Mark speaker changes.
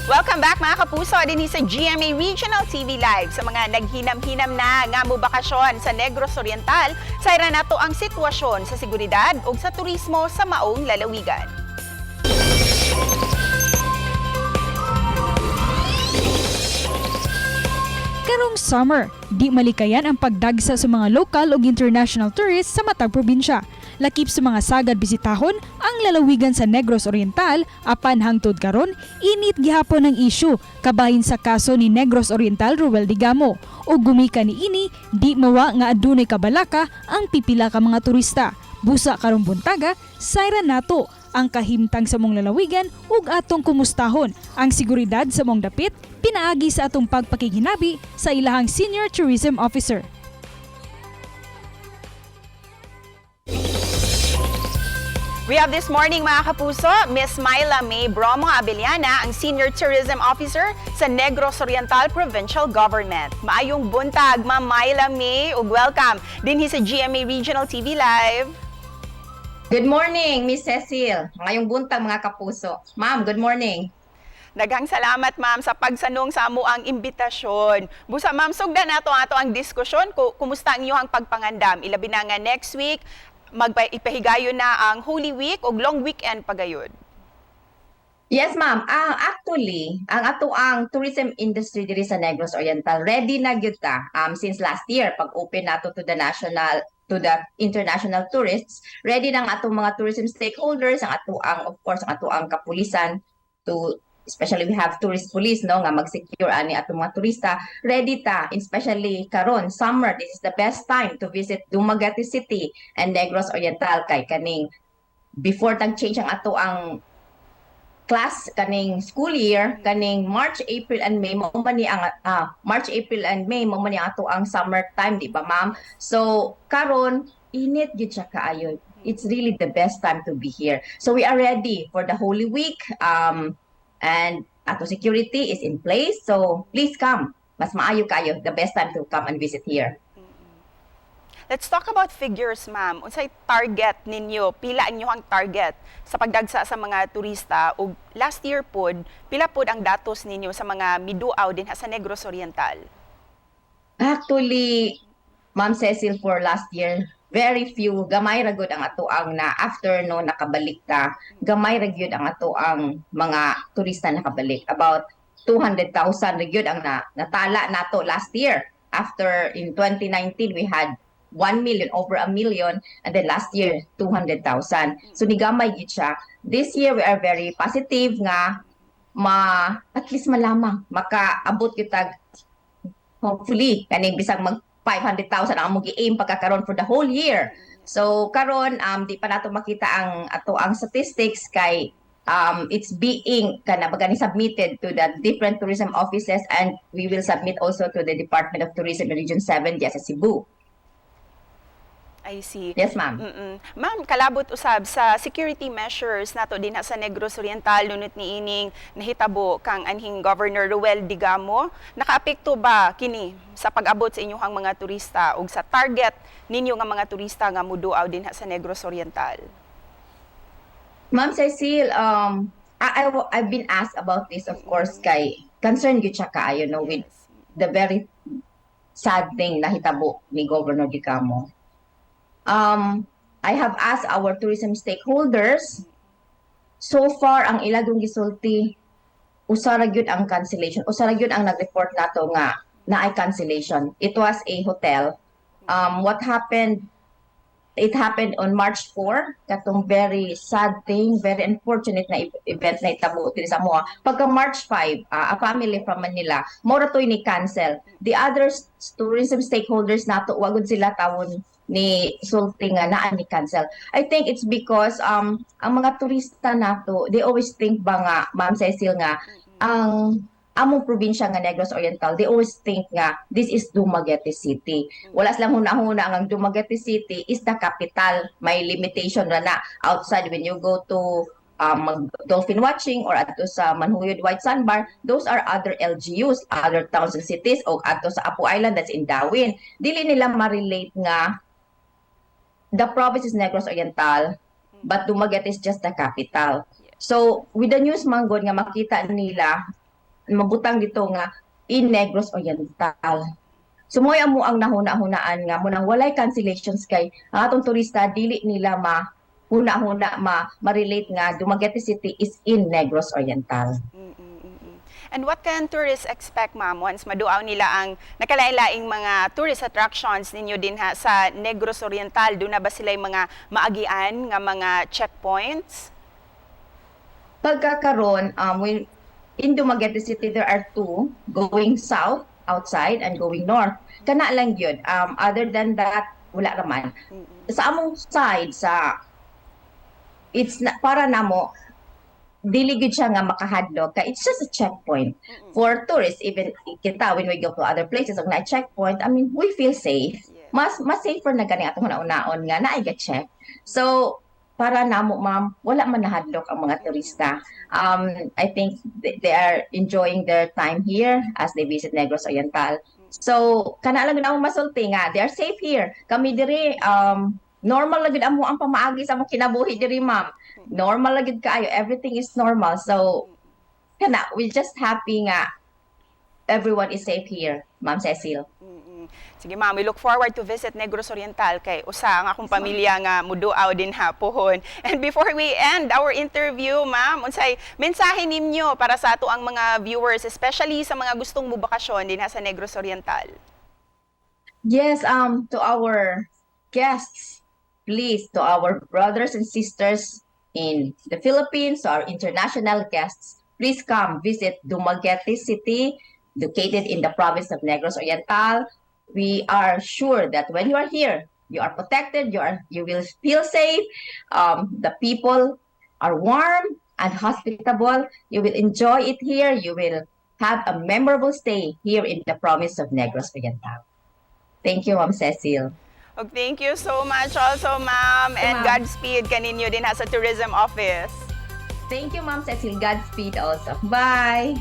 Speaker 1: Welcome back mga kapuso din sa GMA Regional TV Live. Sa mga naghinam-hinam na nga mo bakasyon sa Negros Oriental, sayra nato ang sitwasyon sa seguridad o sa turismo sa maong lalawigan.
Speaker 2: Karong summer, di malikayan ang pagdagsa sa mga local o international tourists sa matag probinsya. Lakip sa mga sagad bisitahon ang lalawigan sa Negros Oriental, apan hangtod karon init gihapon ang issue kabahin sa kaso ni Negros Oriental Ruel Digamo. O gumika ni ini, di mawa nga adunay kabalaka ang pipila ka mga turista. Busa karong buntaga, sayra nato ang kahimtang sa mong lalawigan ug atong kumustahon ang seguridad sa mong dapit pinaagi sa atong pagpakiginabi sa ilahang Senior Tourism Officer.
Speaker 1: We have this morning mga kapuso, Miss Myla May Bromo Abellana, ang Senior Tourism Officer sa Negros Oriental Provincial Government. Maayong buntag, Ma'am Myla May, ug welcome dinhi sa GMA Regional TV Live.
Speaker 3: Good morning, Miss Cecil. Ngayong buntag mga kapuso. Ma'am, good morning.
Speaker 1: Daghang salamat ma'am sa pagsanong sa amo ang imbitasyon. Busa ma'am, sugdan nato ang diskusyon kumusta ang inyong pagpangandam. Ilabi na nga next week, ipahigayon na ang Holy Week o long weekend pagayod.
Speaker 3: Yes, ma'am. Actually, ang ato ang tourism industry diri sa Negros Oriental ready na gyud ta since last year pag open nato to the international tourists. Ready na ang atong mga tourism stakeholders, ang ato ang of course ang ato ang kapulisan to especially we have tourist police no nga mag-secure ani atong mga turista. Ready ta, especially karon summer, this is the best time to visit Dumaguete City and Negros Oriental kay kaning before tag change ang ato ang class kaning school year kaning March, April and May mo man ni ang March, April and May mo man ni ato ang summer time, di ba ma'am? So karon init gyud siya kaayo. It's really the best time to be here. So we are ready for the Holy Week and ato security is in place. So please come. Mas maayo kayo. The best time to come and visit here.
Speaker 1: Let's talk about figures, ma'am. Unsay target ninyo? Pila inyo ang target sa pagdagsa sa mga turista? O last year pod, pila pod ang datos ninyo sa mga miduaw din sa Negros Oriental?
Speaker 3: Actually, Ma'am Cecil, for last year, very few, gamay ra gud ang ato ang na after no nakabalik ta, gamay ra gyud ang ato ang mga turista nakabalik. About 200,000 ra gyud ang natala nato last year. After in 2019 we had 1 million, over a million, and then last year 200,000. So ni gamay gyud siya. This year we are very positive nga at least malamang makaabot kita hopefully kaning bisag mag 500,000 ang among gi-aim pagkakaroon for the whole year. So karon di pa nato makita ang ato ang statistics kay it's being bagani submitted to the different tourism offices and we will submit also to the Department of Tourism in Region 7 diya sa Cebu.
Speaker 1: I see.
Speaker 3: Yes, ma'am.
Speaker 1: Ma'am, kalabot usab sa security measures nato din sa Negros Oriental nunit ni ining nahitabo kang anhing Governor Ruel Digamo. Nakaapekto ba kini sa pag-abot sa inyong mga turista ug sa target ninyo nga mga turista nga muduaw din sa Negros Oriental?
Speaker 3: Ma'am Cecile, I've been asked about this, of course, kay concerned gyud siya kaayo no with the very sad thing na hitabo ni Governor Digamo. I have asked our tourism stakeholders. So far, ang iladong gisulti, usara gyud ang cancellation. Usara gyud ang nag-report nato nga na ay cancellation. It was a hotel. What happened? It happened on March 4. Katong very sad thing, very unfortunate na event na itabo diri sa amoa. Pagka March 5, a family from Manila, mora toy ni cancel. The other tourism stakeholders nato wagud sila tawon ni sulti nga naa ni cancel. I think it's because ang mga turista nato, they always think ba nga Ma'am Cecil nga ang among probinsya nga Negros Oriental, they always think nga this is Dumaguete City. Wala silang huna-huna ang Dumaguete City is the capital. May limitation na outside when you go to dolphin watching or ato sa Manhuyod White Sandbar, those are other LGUs, other towns and cities o ato sa Apo Island that's in Dawin. Dili nila ma-relate nga the province is Negros Oriental, but Dumaguete is just the capital. So, with the news manggod nga makita nila mabutang dito nga in Negros Oriental. Sumoy mo ang nahuna-hunaan nga mo nang walay cancellations kay ang atong turista dili nila huna-huna ma-relate nga Dumaguete City is in Negros Oriental.
Speaker 1: And what can tourists expect, ma'am, once maduaw nila ang nakalain-laing mga tourist attractions ninyo din ha sa Negros Oriental? Doon na ba sila yung mga maagian nga mga checkpoints?
Speaker 3: Pagkakaroon, in Dumaguete City, there are two, going south, outside, and going north. Kana lang yun. Other than that, wala naman. Sa among side, it's na, para namo, dili gud siya nga makahadlok kay it's just a checkpoint for tourists. Even kita when we go to other places ang na checkpoint, I mean we feel safe. Mas safer na gani atong una-unaon nga naay check. So para namo ma'am, wala man nahadlok ang mga turista. I think they are enjoying their time here as they visit Negros Oriental. So kana lang na masulti nga they are safe here. Kami diri normal lagid amo ang pamaagi sa among kinabuhi diri ma'am. Normal lagid kaayo, everything is normal. So kana we just happy nga everyone is safe here, Ma'am Cecil.
Speaker 1: Sige ma'am, we look forward to visit Negros Oriental kay usa ang akong pamilya nga muduaw din hapohon. And before we end our interview, ma'am, unsay mensahe ninyo para sa ato ang mga viewers, especially sa mga gustong mubakasyon din sa Negros Oriental?
Speaker 3: Yes, to our guests, please, to our brothers and sisters in the Philippines, to our international guests, please come visit Dumaguete City, located in the province of Negros Oriental. We are sure that when you are here, you are protected, you will feel safe. The people are warm and hospitable. You will enjoy it here. You will have a memorable stay here in the province of Negros Oriental. Thank you, Ma'am Cecil.
Speaker 1: Okay, thank you so much also, ma'am. And
Speaker 3: ma'am.
Speaker 1: Godspeed kaninyo din sa Tourism Office.
Speaker 3: Thank you, Ma'am Cecil. Godspeed also. Bye!